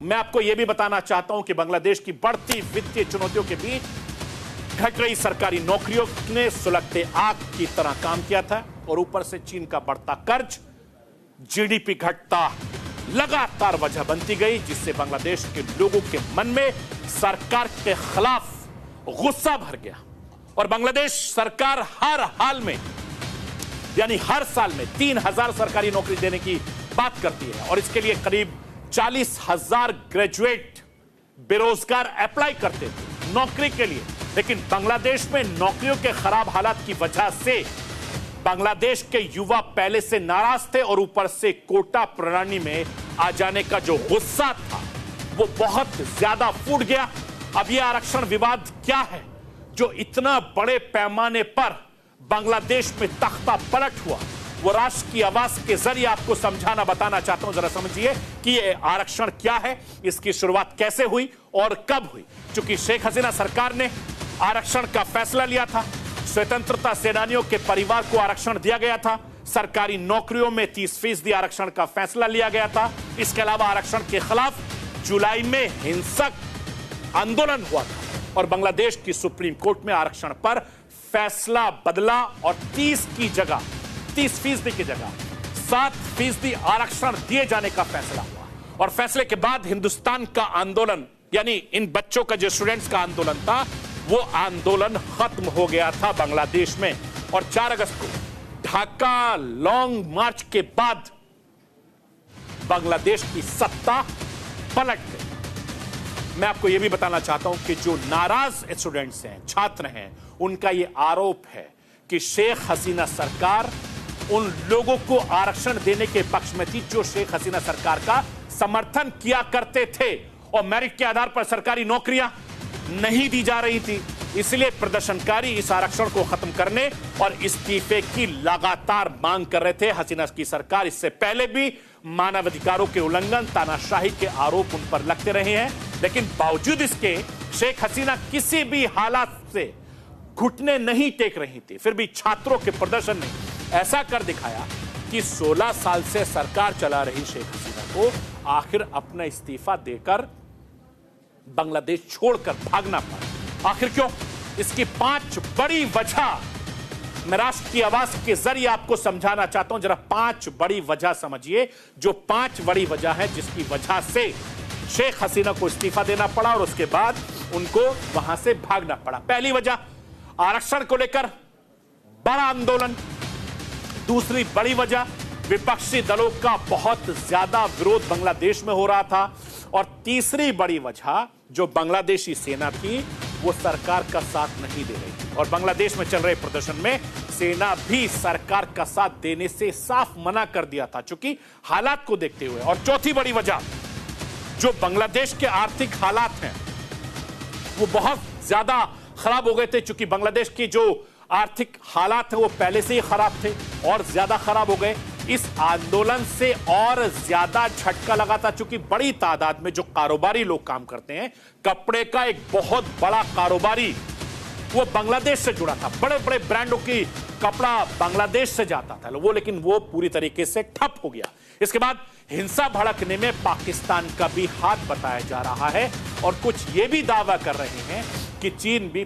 मैं आपको यह भी बताना चाहता हूं कि बांग्लादेश की बढ़ती वित्तीय चुनौतियों के बीच घट रही सरकारी नौकरियों ने सुलगते आग की तरह काम किया था और ऊपर से चीन का बढ़ता कर्ज, जीडीपी घटता लगातार वजह बनती गई, जिससे बांग्लादेश के लोगों के मन में सरकार के खिलाफ गुस्सा भर गया और बांग्लादेश सरकार हर हाल में यानी हर साल में 3000 सरकारी नौकरी देने की बात करती है और इसके लिए करीब 40,000 ग्रेजुएट बेरोजगार अप्लाई करते थे नौकरी के लिए। लेकिन बांग्लादेश में नौकरियों के खराब हालात की वजह से बांग्लादेश के युवा पहले से नाराज थे और ऊपर से कोटा प्रणाली में आ जाने का जो गुस्सा था वो बहुत ज्यादा फूट गया। अब यह आरक्षण विवाद क्या है जो इतना बड़े पैमाने पर बांग्लादेश में तख्ता पलट हुआ, वो राष्ट्र की आवाज के जरिए आपको समझाना बताना चाहता हूं। जरा समझिए कि ये आरक्षण क्या है, इसकी शुरुआत कैसे हुई और कब हुई। क्योंकि शेख हसीना सरकार ने आरक्षण का फैसला लिया था, स्वतंत्रता सेनानियों के परिवार को आरक्षण दिया गया था, सरकारी नौकरियों में 30% आरक्षण का फैसला लिया गया था। इसके अलावा आरक्षण के खिलाफ जुलाई में हिंसक आंदोलन हुआ था और बांग्लादेश की सुप्रीम कोर्ट में आरक्षण पर फैसला बदला और 30% की जगह 7% आरक्षण दिए जाने का फैसला हुआ। और फैसले के बाद हिंदुस्तान का आंदोलन यानी इन बच्चों का जो स्टूडेंट्स का आंदोलन था वो आंदोलन खत्म हो गया था बांग्लादेश में। और 4 अगस्त को ढाका लॉन्ग मार्च के बाद बांग्लादेश की सत्ता पलट गई। मैं आपको यह भी बताना चाहता हूं कि जो नाराज स्टूडेंट्स हैं, छात्र हैं, उनका यह आरोप है कि शेख हसीना सरकार उन लोगों को आरक्षण देने के पक्ष में थी जो शेख हसीना सरकार का समर्थन किया करते थे और मेरिट के आधार पर सरकारी नौकरियां नहीं दी जा रही थी। इसलिए प्रदर्शनकारी इस आरक्षण को खत्म करने और इस्तीफे की लगातार मांग कर रहे थे। हसीना की सरकार इससे पहले भी मानवाधिकारों के उल्लंघन, तानाशाही के आरोप उन पर लगते रहे हैं, लेकिन बावजूद इसके शेख हसीना किसी भी हालात से घुटने नहीं टेक रही थी। फिर भी छात्रों के प्रदर्शन ने ऐसा कर दिखाया कि 16 साल से सरकार चला रही शेख हसीना को आखिर अपना इस्तीफा देकर बांग्लादेश छोड़कर भागना पड़ा। आखिर क्यों? इसकी 5 बड़ी वजह मैं राष्ट्र की आवाज के जरिए आपको समझाना चाहता हूं। जरा 5 बड़ी वजह समझिए, जो 5 बड़ी वजह है जिसकी वजह से शेख हसीना को इस्तीफा देना पड़ा और उसके बाद उनको वहां से भागना पड़ा। पहली वजह, आरक्षण को लेकर बड़ा आंदोलन। दूसरी बड़ी वजह, विपक्षी दलों का बहुत ज्यादा विरोध बांग्लादेश में हो रहा था। और तीसरी बड़ी वजह, जो बांग्लादेशी सेना थी वो सरकार का साथ नहीं दे रही थी और बांग्लादेश में चल रहे प्रदर्शन में सेना भी सरकार का साथ देने से साफ मना कर दिया था चूंकि हालात को देखते हुए। और चौथी बड़ी वजह, जो बांग्लादेश के आर्थिक हालात हैं वो बहुत ज्यादा खराब हो गए थे। चूंकि बांग्लादेश की जो आर्थिक हालात हैं वो पहले से ही खराब थे और ज्यादा खराब हो गए। इस आंदोलन से और ज्यादा झटका लगा था चूंकि बड़ी तादाद में जो कारोबारी लोग काम करते हैं, कपड़े का एक बहुत बड़ा कारोबारी वो बांग्लादेश से जुड़ा था। बड़े बड़े ब्रांडों की कपड़ा बांग्लादेश से जाता था वो, लेकिन वो पूरी तरीके से ठप हो गया। इसके बाद हिंसा भड़कने में पाकिस्तान का भी हाथ बताया जा रहा है और कुछ ये भी दावा कर रहे हैं कि चीन भी